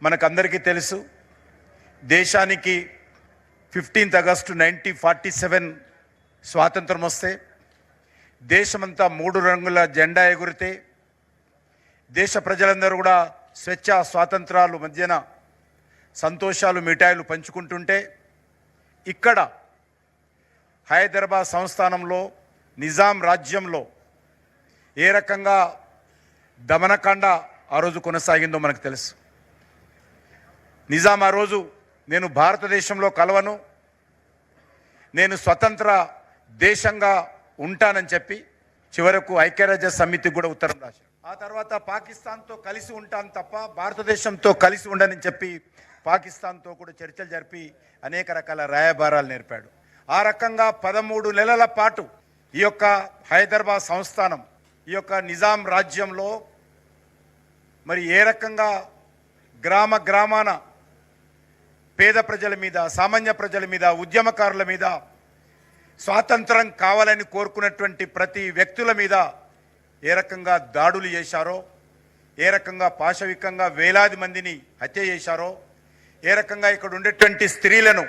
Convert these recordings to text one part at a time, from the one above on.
మనకందరికీ తెలుసు, దేశానికి 15th ఆగస్టు 1947 స్వాతంత్రం వస్తే దేశమంతా 3 రంగుల జెండా ఎగురితే దేశ ప్రజలందరూ కూడా స్వేచ్ఛ స్వాతంత్రాలు మధ్యన సంతోషాలు మిఠాయిలు పంచుకుంటుంటే ఇక్కడ హైదరాబాద్ సంస్థానంలో నిజాం రాజ్యంలో ఏ రకంగా దమనకాండ ఆ రోజు కొనసాగిందో మనకు తెలుసు. నిజాం ఆ రోజు నేను భారతదేశంలో కలవను, నేను స్వతంత్ర దేశంగా ఉంటానని చెప్పి చివరకు ఐక్యరాజ్య సమితికి కూడా ఉత్తరం రాశారు. ఆ తర్వాత పాకిస్తాన్తో కలిసి ఉంటాను తప్ప భారతదేశంతో కలిసి ఉండనని చెప్పి పాకిస్తాన్తో కూడా చర్చలు జరిపి అనేక రకాల రాయబారాలు నేర్పాడు. ఆ రకంగా 13 నెలల పాటు ఈ యొక్క హైదరాబాద్ సంస్థానం ఈ యొక్క నిజాం రాజ్యంలో మరి ఏ రకంగా గ్రామ గ్రామాన పేద ప్రజల మీద, సామాన్య ప్రజల మీద, ఉద్యమకారుల మీద, స్వాతంత్రం కావాలని కోరుకున్నటువంటి ప్రతి వ్యక్తుల మీద ఏ రకంగా దాడులు చేశారో, ఏ రకంగా పాశవికంగా వేలాది మందిని హత్య చేశారో, ఏ రకంగా ఇక్కడ ఉండేటువంటి స్త్రీలను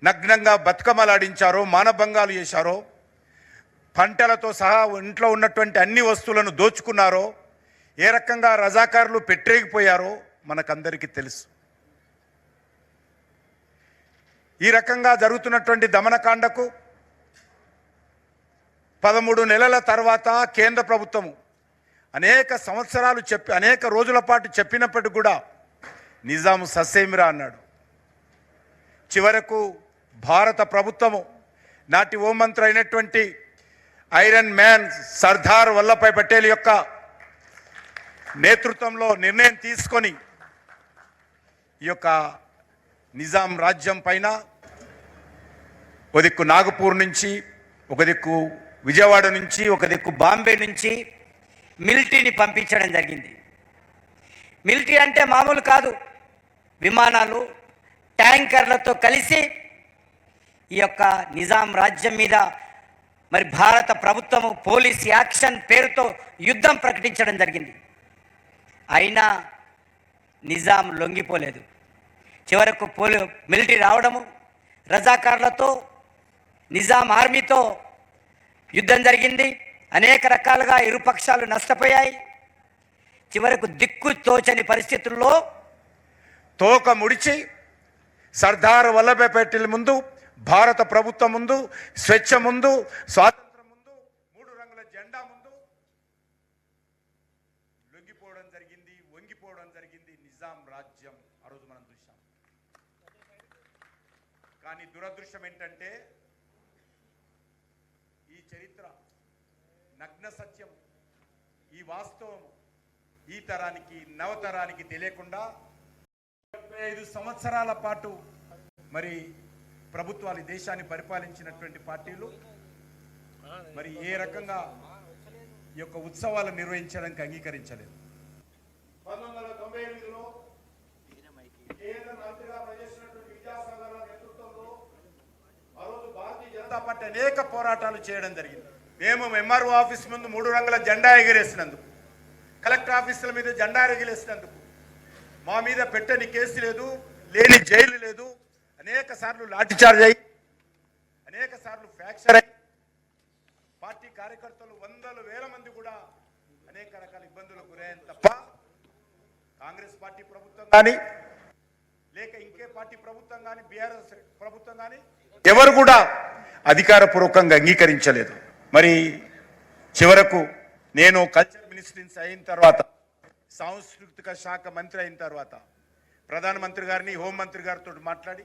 నగ్నంగా బతుకమ్మలాడించారో, మానభంగాలు చేశారో, పంటలతో సహా ఇంట్లో ఉన్నటువంటి అన్ని వస్తువులను దోచుకున్నారో, ఏ రకంగా రజాకారులు పెట్టేగిపోయారో మనకందరికీ తెలుసు. ఈ రకంగా జరుగుతున్నటువంటి దమనకాండకు 13 నెలల తర్వాత కేంద్ర ప్రభుత్వము అనేక సంవత్సరాలు అనేక రోజుల పాటు చెప్పినప్పటికీ కూడా నిజాము ససేమిరా అన్నాడు. చివరకు భారత ప్రభుత్వము నాటి హోంమంత్రి అయినటువంటి ఐరన్ మ్యాన్ సర్దార్ వల్లభాయ్ పటేల్ యొక్క నేతృత్వంలో నిర్ణయం తీసుకొని ఈ యొక్క నిజాం రాజ్యం పైన ఒక దిక్కు నాగపూర్ నుంచి, ఒక దిక్కు విజయవాడ నుంచి, ఒక దిక్కు బాంబే నుంచి మిలిటరీని పంపించడం జరిగింది. మిలిటరీ అంటే మామూలు కాదు, విమానాలు, ట్యాంకర్లతో కలిసి ఈ యొక్క నిజాం రాజ్యం మీద మరి భారత ప్రభుత్వము పోలీస్ యాక్షన్ పేరుతో యుద్ధం ప్రకటించడం జరిగింది. అయినా నిజాం లొంగిపోలేదు. చివరకు మిలిటరీ రావడము, రజాకార్లతో నిజాం ఆర్మీతో యుద్ధం జరిగింది. అనేక రకాలుగా ఇరుపక్షాలు నష్టపోయాయి. చివరకు దిక్కు తోచని పరిస్థితుల్లో తోక ముడిచి సర్దార్ వల్లభాయ్ పటేల్ ముందు, భారత ప్రభుత్వం ముందు, స్వేచ్ఛ ముందు, స్వాతంత్రం ముందు, 3 రంగుల జెండా ముందు లొంగిపోవడం జరిగింది, వంగిపోవడం జరిగింది నిజాం రాజ్యం. ఆ రోజు మనం చూసాం. కానీ దురదృష్టం ఏంటంటే ఈ చరిత్ర, నగ్న సత్యం, ఈ వాస్తవం ఈ తరానికి, నవతరానికి తెలియకుండా 75 సంవత్సరాల పాటు మరి ప్రభుత్వాలు దేశాన్ని పరిపాలించినటువంటి పార్టీలు మరి ఏ రకంగా ఈ యొక్క ఉత్సవాలు నిర్వహించడానికి అంగీకరించలేదు. 1998లో కేంద్ర మంత్రిగా పనిచేసినటువంటి విద్యాసాగర్ నేతృత్వంలో ఆ రోజు భారతీయ జనతా పార్టీ అనేక పోరాటాలు చేయడం జరిగింది. మేము ఎంఆర్ఓ ఆఫీస్ ముందు 3 రంగుల జెండా ఎగిరేసినందుకు, కలెక్టర్ ఆఫీసుల మీద జెండా ఎగిరేసినందుకు, మా మీద పెట్టని కేసు లేదు, లేని జైలు లేదు, అనేక సార్లు లాఠీచార్జ్ అయ్యి, అనేక సార్లు ఫ్రాక్చర్ అయ్యి, పార్టీ కార్యకర్తలు 100,000 మంది కూడా అనేక రకాల ఇబ్బందులకు గురయ్యారు తప్ప కాంగ్రెస్ పార్టీ ప్రభుత్వం కానీ, లేక ఇంకే పార్టీ ప్రభుత్వం కానీ, బీఆర్ఎస్ ప్రభుత్వం కానీ ఎవరు కూడా అధికారపూర్వకంగా అంగీకరించలేదు. మరి చివరకు నేను కల్చర్ మినిస్ట్రీస్ అయిన తర్వాత, సాంస్కృతిక శాఖ మంత్రి అయిన తర్వాత ప్రధానమంత్రి గారిని, హోంమంత్రి గారితో మాట్లాడి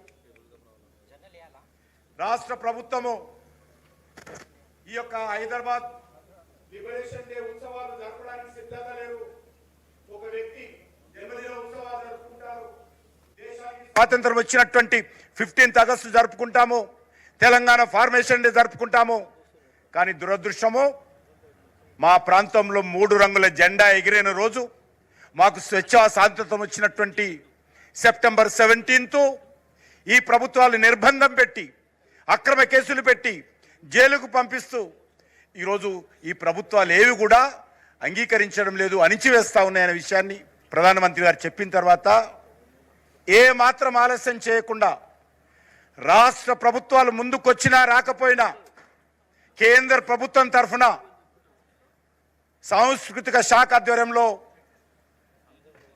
రాష్ట్ర ప్రభుత్వము ఈ యొక్క హైదరాబాద్ లిబరేషన్ డే ఉత్సవాలు జరపడానికి సిద్ధంగా లేరు. ఒక వ్యక్తి జన్మదిన ఉత్సవాలు జరుపుకుంటారు, దేశానికి స్వాతంత్రం వచ్చినటువంటి 15th ఆగస్టు జరుపుకుంటాము, తెలంగాణ ఫార్మేషన్ డే జరుపుకుంటాము. కానీ దురదృష్టము, మా ప్రాంతంలో 3 రంగుల జెండా ఎగిరిన రోజు, మాకు స్వేచ్ఛ స్వాతంత్రం వచ్చినటువంటి సెప్టెంబర్ 17th ఈ ప్రభుత్వాలు నిర్బంధం పెట్టి, అక్రమ కేసులు పెట్టి, జైలుకు పంపిస్తూ ఈరోజు ఈ ప్రభుత్వాలు ఏవి కూడా అంగీకరించడం లేదు, అణిచివేస్తా ఉన్నాయనే విషయాన్ని ప్రధానమంత్రి గారు చెప్పిన తర్వాత ఏ మాత్రం ఆలస్యం చేయకుండా రాష్ట్ర ప్రభుత్వాలు ముందుకొచ్చినా రాకపోయినా కేంద్ర ప్రభుత్వం తరఫున సాంస్కృతిక శాఖ ఆధ్వర్యంలో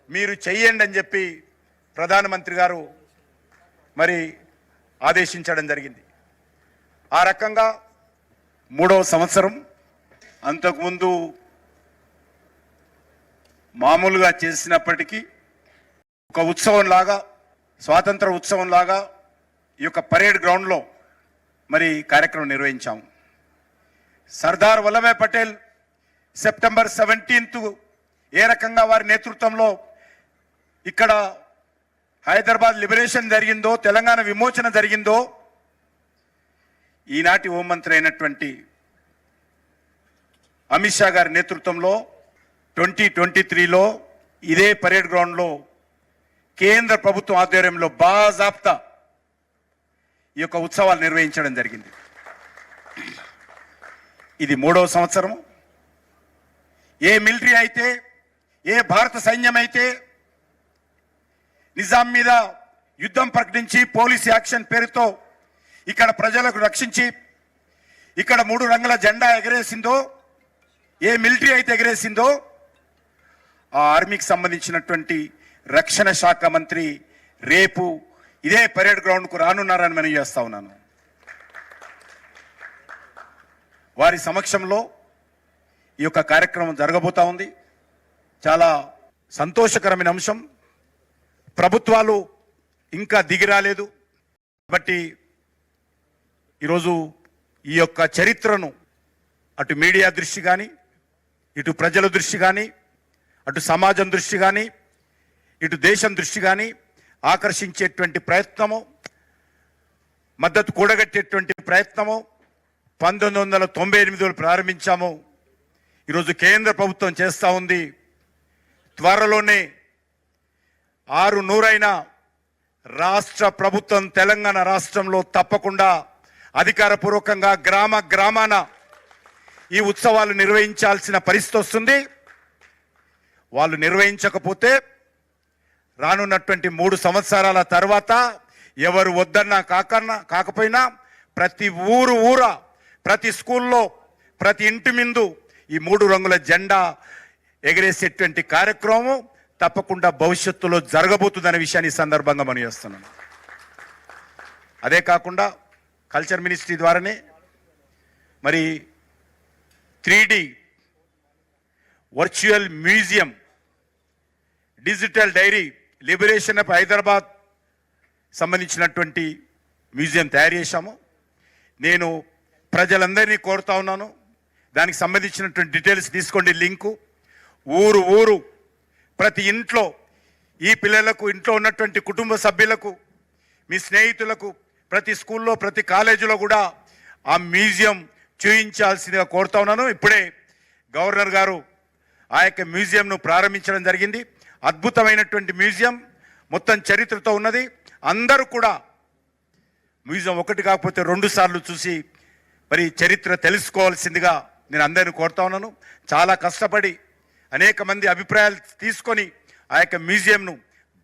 మీరు చెయ్యండి అని చెప్పి ప్రధానమంత్రి గారు మరి ఆదేశించడం జరిగింది. ఆ రకంగా 3వ సంవత్సరం. అంతకుముందు మామూలుగా చేసినప్పటికీ ఒక ఉత్సవంలాగా, స్వాతంత్ర ఉత్సవంలాగా ఈ యొక్క పరేడ్ గ్రౌండ్లో మరి కార్యక్రమం నిర్వహించాము. సర్దార్ వల్లభాయ్ పటేల్ సెప్టెంబర్ 17 ఏ రకంగా వారి నేతృత్వంలో ఇక్కడ హైదరాబాద్ లిబరేషన్ జరిగిందో, తెలంగాణ విమోచన జరిగిందో, ఈనాటి హోంమంత్రి అయినటువంటి అమిత్ షా గారి నేతృత్వంలో 2023లో ఇదే పరేడ్ గ్రౌండ్లో కేంద్ర ప్రభుత్వం ఆధ్వర్యంలో బాజాప్తా ఈ యొక్క ఉత్సవాలు నిర్వహించడం జరిగింది. ఇది 3వ సంవత్సరం. ఏ మిలిటరీ అయితే, ఏ భారత సైన్యం అయితే నిజాం మీద యుద్ధం ప్రకటించి పోలీస్ యాక్షన్ పేరుతో ఇక్కడ ప్రజలకు రక్షించి ఇక్కడ 3 రంగుల జెండా ఎగరేసిందో, ఏ మిలిటరీ అయితే ఎగరేసిందో, ఆ ఆర్మీకి సంబంధించినటువంటి రక్షణ శాఖ మంత్రి రేపు ఇదే పరేడ్ గ్రౌండ్కు రానున్నారని మనం చేస్తా ఉన్నాను. వారి సమక్షంలో ఈ యొక్క కార్యక్రమం జరగబోతా ఉంది. చాలా సంతోషకరమైన అంశం. ప్రభుత్వాలు ఇంకా దిగి రాలేదు కాబట్టి ఈరోజు ఈ యొక్క చరిత్రను అటు మీడియా దృష్టి కానీ, ఇటు ప్రజల దృష్టి కానీ, అటు సమాజం దృష్టి కానీ, ఇటు దేశం దృష్టి కానీ ఆకర్షించేటువంటి ప్రయత్నము, మద్దతు కూడగట్టేటువంటి ప్రయత్నము 1998లో ప్రారంభించాము. ఈరోజు కేంద్ర ప్రభుత్వం చేస్తూ ఉంది. త్వరలోనే 600 రాష్ట్ర ప్రభుత్వం తెలంగాణ రాష్ట్రంలో తప్పకుండా అధికారపూర్వకంగా గ్రామ గ్రామాన ఈ ఉత్సవాలు నిర్వహించాల్సిన పరిస్థితి వస్తుంది. వాళ్ళు నిర్వహించకపోతే రానున్నటువంటి 3 సంవత్సరాల తర్వాత ఎవరు వద్దన్నా కాకపోయినా ప్రతి ఊర, ప్రతి స్కూల్లో, ప్రతి ఇంటి ముందు ఈ 3 రంగుల జెండా ఎగరేసేటువంటి కార్యక్రమం తప్పకుండా భవిష్యత్తులో జరగబోతుందనే విషయాన్ని సందర్భంగా మనం చేస్తున్నాం. అదే కాకుండా కల్చర్ మినిస్ట్రీ ద్వారానే మరి 3D virtual museum, digital diary, liberation of Hyderabad సంబంధించినటువంటి మ్యూజియం తయారు చేశాము. నేను ప్రజలందరినీ కోరుతా ఉన్నాను, దానికి సంబంధించినటువంటి డీటెయిల్స్ తీసుకోండి. లింకు ఊరు ప్రతి ఇంట్లో, ఈ పిల్లలకు, ఇంట్లో ఉన్నటువంటి కుటుంబ సభ్యులకు, మీ స్నేహితులకు, ప్రతి స్కూల్లో, ప్రతి కాలేజీలో కూడా ఆ మ్యూజియం చూయించాల్సిందిగా కోరుతా ఉన్నాను. ఇప్పుడే గవర్నర్ గారు ఆ యొక్క మ్యూజియంను ప్రారంభించడం జరిగింది. అద్భుతమైనటువంటి మ్యూజియం, మొత్తం చరిత్రతో ఉన్నది. అందరూ కూడా మ్యూజియం ఒకటి కాకపోతే 2 సార్లు చూసి మరి చరిత్ర తెలుసుకోవాల్సిందిగా నేను అందరిని కోరుతా ఉన్నాను. చాలా కష్టపడి అనేక మంది అభిప్రాయాలు తీసుకొని ఆ యొక్క మ్యూజియంను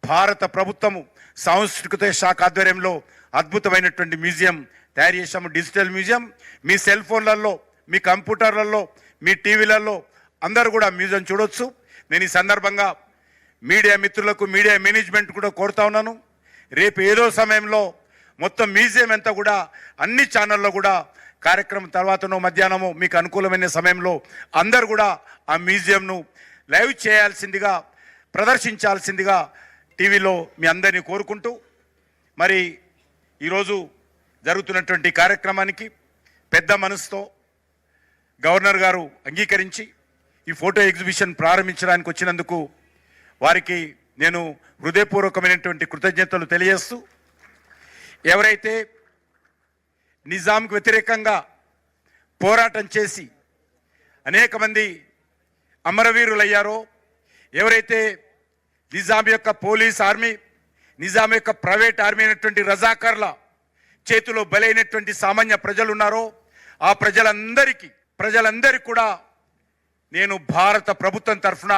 భారత ప్రభుత్వము సాంస్కృతిక శాఖ ఆధ్వర్యంలో అద్భుతమైనటువంటి మ్యూజియం తయారు చేశాము. Digital museum. మీ సెల్ ఫోన్లలో, మీ కంప్యూటర్లలో, మీ టీవీలలో అందరూ కూడా మ్యూజియం చూడొచ్చు. నేను ఈ సందర్భంగా మీడియా మిత్రులకు, మీడియా మేనేజ్మెంట్ కూడా కోరుతా ఉన్నాను, రేపు ఏదో సమయంలో మొత్తం మ్యూజియం అంతా కూడా అన్ని ఛానల్లో కూడా కార్యక్రమం తర్వాతనో మధ్యాహ్నమో మీకు అనుకూలమైన సమయంలో అందరూ కూడా ఆ మ్యూజియంను లైవ్ చేయాల్సిందిగా, ప్రదర్శించాల్సిందిగా టీవీలో మీ అందరినీ కోరుకుంటూ మరి ఈరోజు జరుగుతున్నటువంటి కార్యక్రమానికి పెద్ద మనసుతో గవర్నర్ గారు అంగీకరించి ఈ ఫోటో ఎగ్జిబిషన్ ప్రారంభించడానికి వచ్చినందుకు వారికి నేను హృదయపూర్వకమైనటువంటి కృతజ్ఞతలు తెలియజేస్తూ, ఎవరైతే నిజాంకు వ్యతిరేకంగా పోరాటం చేసి అనేక మంది అమరవీరులయ్యారో, ఎవరైతే నిజాం యొక్క పోలీస్ ఆర్మీ, నిజాం యొక్క ప్రైవేట్ ఆర్మీ అయినటువంటి రజాకర్ల చేతిలో బలైనటువంటి సామాన్య ప్రజలు ఉన్నారో, ఆ ప్రజలందరికీ కూడా నేను భారత ప్రభుత్వం తరఫున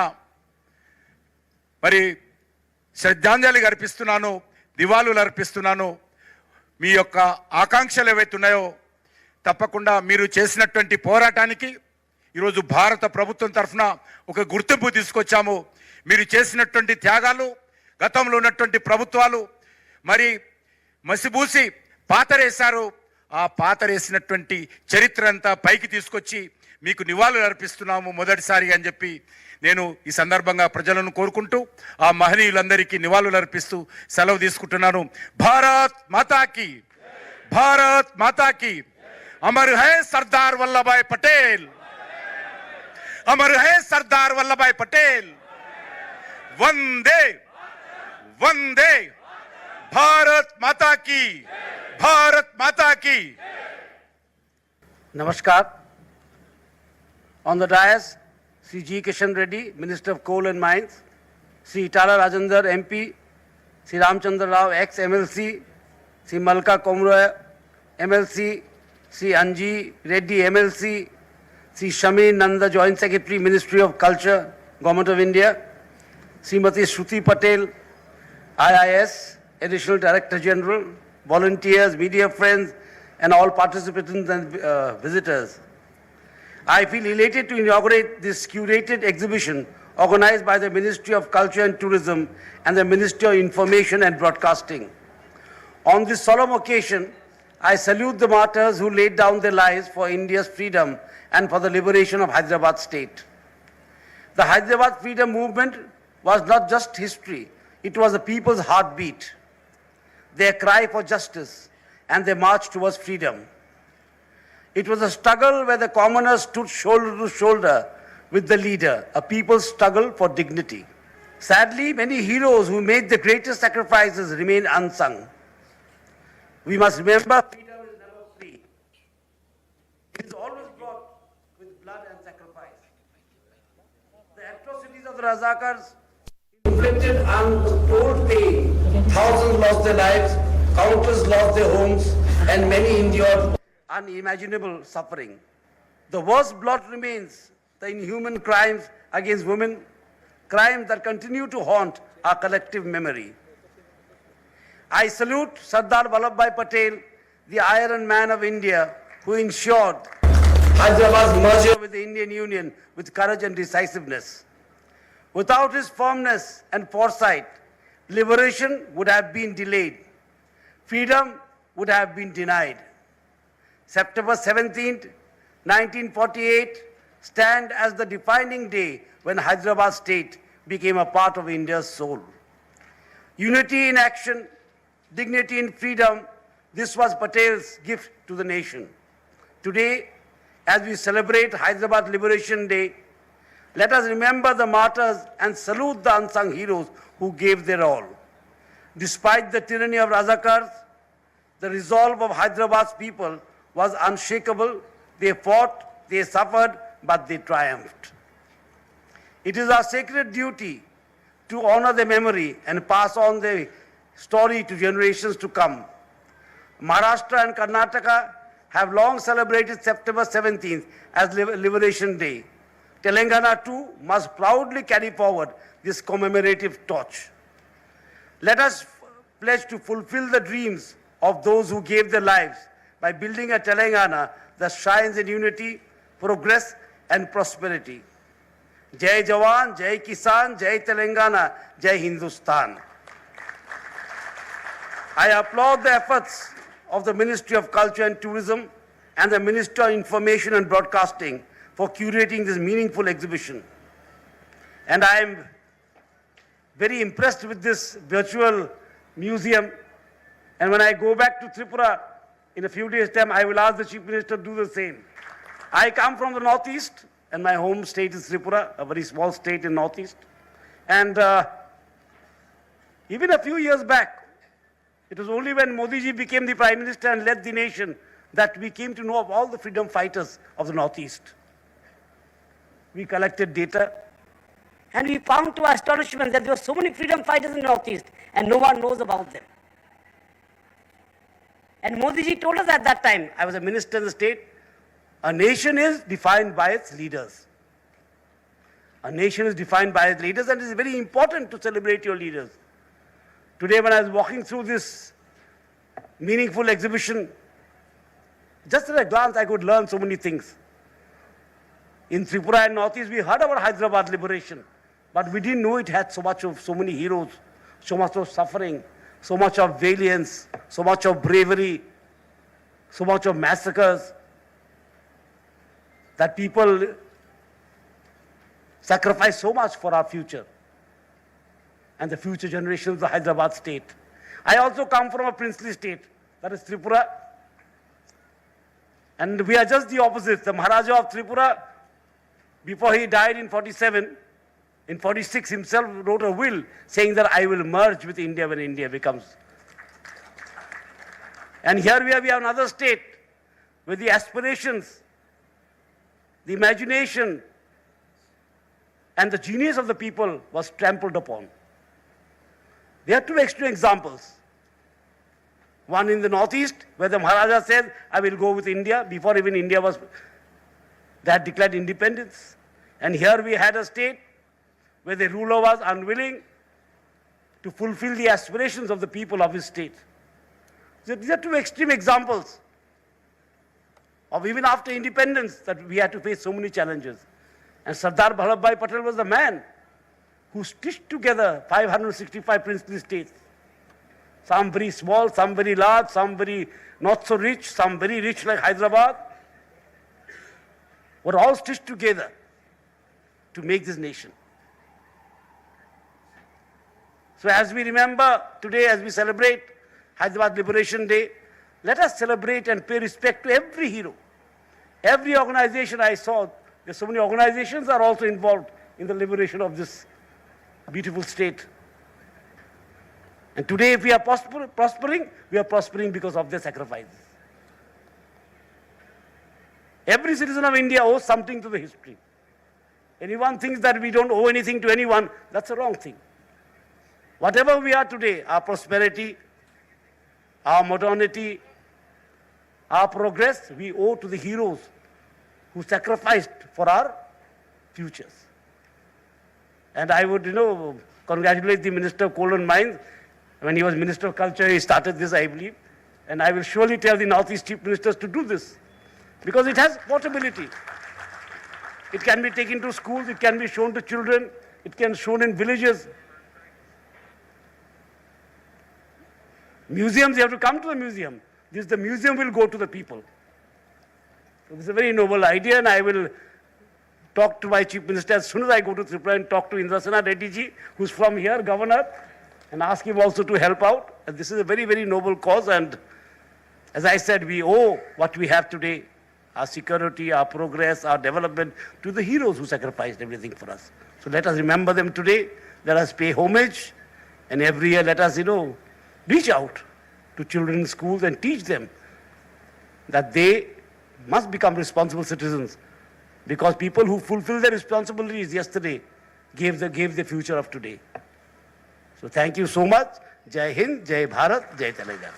మరి శ్రద్ధాంజలి అర్పిస్తున్నాను, దివాళులు అర్పిస్తున్నాను. మీ యొక్క ఆకాంక్షలు ఏవైతే ఉన్నాయో తప్పకుండా మీరు చేసినటువంటి పోరాటానికి ఈరోజు భారత ప్రభుత్వం తరఫున ఒక గుర్తింపు తీసుకొచ్చాము. మీరు చేసినటువంటి త్యాగాలు గతంలో ఉన్నటువంటి ప్రభుత్వాలు మరి మసిబూసి పాతరేశారు. ఆ పాతరేసినటువంటి చరిత్ర అంతా పైకి తీసుకొచ్చి మీకు నివాళులు అర్పిస్తున్నాము మొదటిసారి అని చెప్పి నేను ఈ సందర్భంగా ప్రజలను కోరుకుంటూ ఆ మహనీయులందరికీ నివాళులు అర్పిస్తూ సెలవు తీసుకుంటున్నాను. భారత్ మాతాకి, భారత్ మాతాకి. అమర్ హై సర్దార్ వల్లభాయ్ పటేల్, అమర్ హై సర్దార్ వల్లభాయ్ పటేల్. వందే వందే. భారత్ మాతా की, भारत माता की. Namaskar. On the dais, Sri G. Kishan Reddy, Minister of Coal and Mines, Sri Tala Rajendra, MP, Sri Ramchandra Rao, ex-MLC, Sri Malka Komroy, MLC, Sri Anji Reddy, MLC, Sri Shami Nanda, Joint Secretary, Ministry of Culture, Government of India, Srimati Shruti Patel, IIS, Additional Director General, volunteers, media friends, and all participants and visitors. I feel elated to inaugurate this curated exhibition organized by the Ministry of Culture and Tourism and the Ministry of Information and Broadcasting. On this solemn occasion, I salute the martyrs who laid down their lives for India's freedom and for the liberation of Hyderabad state. The Hyderabad freedom movement was not just history, it was the people's heartbeat, their cry for justice and their march towards freedom. It was a struggle where the commoners stood shoulder to shoulder with the leader, a people's struggle for dignity. Sadly, many heroes who made the greatest sacrifices remain unsung. We must remember freedom is never free. It is always bought with blood and sacrifice. The atrocities of the Razakars inflicted untold pain. Thousands lost their lives, countless lost their homes, and many endured unimaginable suffering. The worst blot remains the inhuman crimes against women, crimes that continue to haunt our collective memory. I salute Sardar Vallabhbhai Patel, the Iron Man of India, who ensured Hyderabad's merger with the Indian Union with courage and decisiveness. Without his firmness and foresight, liberation would have been delayed. Freedom would have been denied. September 17th, 1948 stand as the defining day when Hyderabad state became a part of India's soul. Unity in action, dignity in freedom, this was Patel's gift to the nation. Today, as we celebrate Hyderabad Liberation Day, let us remember the martyrs and salute the unsung heroes who gave their all. Despite the tyranny of Razakars, the resolve of Hyderabad's people was unshakable. They fought, they suffered, but they triumphed. It is our sacred duty to honor their memory and pass on their story to generations to come. Maharashtra and Karnataka have long celebrated September 17th as Liberation Day. Telangana too must proudly carry forward this commemorative torch. Let us pledge to fulfill the dreams of those who gave their lives by building a Telangana that shines in unity, progress, and prosperity. Jai Jawan, Jai Kisan, Jai Telangana, Jai Hindustan. I applaud the efforts of the Ministry of Culture and Tourism and the Ministry of Information and Broadcasting for curating this meaningful exhibition. And I am very impressed with this virtual museum. And when I go back to Tripura in a few days' time, I will ask the Chief Minister to do the same. I come from the Northeast, and my home state is Tripura, a very small state in Northeast. And even a few years back, it was only when Modi ji became the Prime Minister and led the nation that we came to know of all the freedom fighters of the Northeast. We collected data. And we found to our astonishment that there were so many freedom fighters in the Northeast and no one knows about them. And Modi ji told us at that time, I was a minister in the state, a nation is defined by its leaders. A nation is defined by its leaders, and it is very important to celebrate your leaders. Today, when I was walking through this meaningful exhibition, just at a glance, I could learn so many things. In Tripura and Northeast, we heard about Hyderabad liberation, but we didn't know it had so many heroes, so much of suffering, so much of valiance, so much of bravery, so much of massacres, that people sacrifice so much for our future and the future generations of the Hyderabad state. I also come from a princely state, that is Tripura. And we are just the opposite. The Maharaja of Tripura, before he died in 47, in 46 himself wrote a will saying that I will merge with India when India becomes. And here we have another state where the aspirations, the imagination, and the genius of the people was trampled upon. There are two extreme examples. One in the Northeast, where the Maharaja said, I will go with India, before even India was, they had declared independence. And here we had a state where the ruler was unwilling to fulfill the aspirations of the people of his state. So these are two extreme examples of even after independence that we had to face so many challenges. And Sardar Vallabhbhai Patel was the man who stitched together 565 princely states. Some very small, some very large, some very not so rich, some very rich like Hyderabad, were all stitched together to make this nation. So as we remember today, as we celebrate Hyderabad Liberation Day, let us celebrate and pay respect to every hero. Every organization I saw, there's so many organizations are also involved in the liberation of this beautiful state. And today, if we are prospering, we are prospering because of their sacrifices. Every citizen of India owes something to the history. Anyone thinks that we don't owe anything to anyone, that's a wrong thing. Whatever we are today, our prosperity, our modernity, our progress, we owe to the heroes who sacrificed for our futures. And I would, congratulate the Minister of Coal and Mines. When he was Minister of Culture, he started this, I believe. And I will surely tell the Northeast Chief Ministers to do this, because it has portability. It can be taken to schools, it can be shown to children, it can be shown in villages. Museums, you have to come to the museum. The museum will go to the people. So this is a very noble idea, and I will talk to my Chief Minister as soon as I go to Tripura and talk to Indrasena Reddy ji, who's from here, Governor, and ask him also to help out. And this is a very, very noble cause, and as I said, we owe what we have today, our security, our progress, our development, to the heroes who sacrificed everything for us. So let us remember them today, let us pay homage, and every year let us, reach out to children in schools and teach them that they must become responsible citizens, because people who fulfilled their responsibilities yesterday gave the future of today. So thank you so much. Jai Hind, Jai Bharat, Jai Telangana.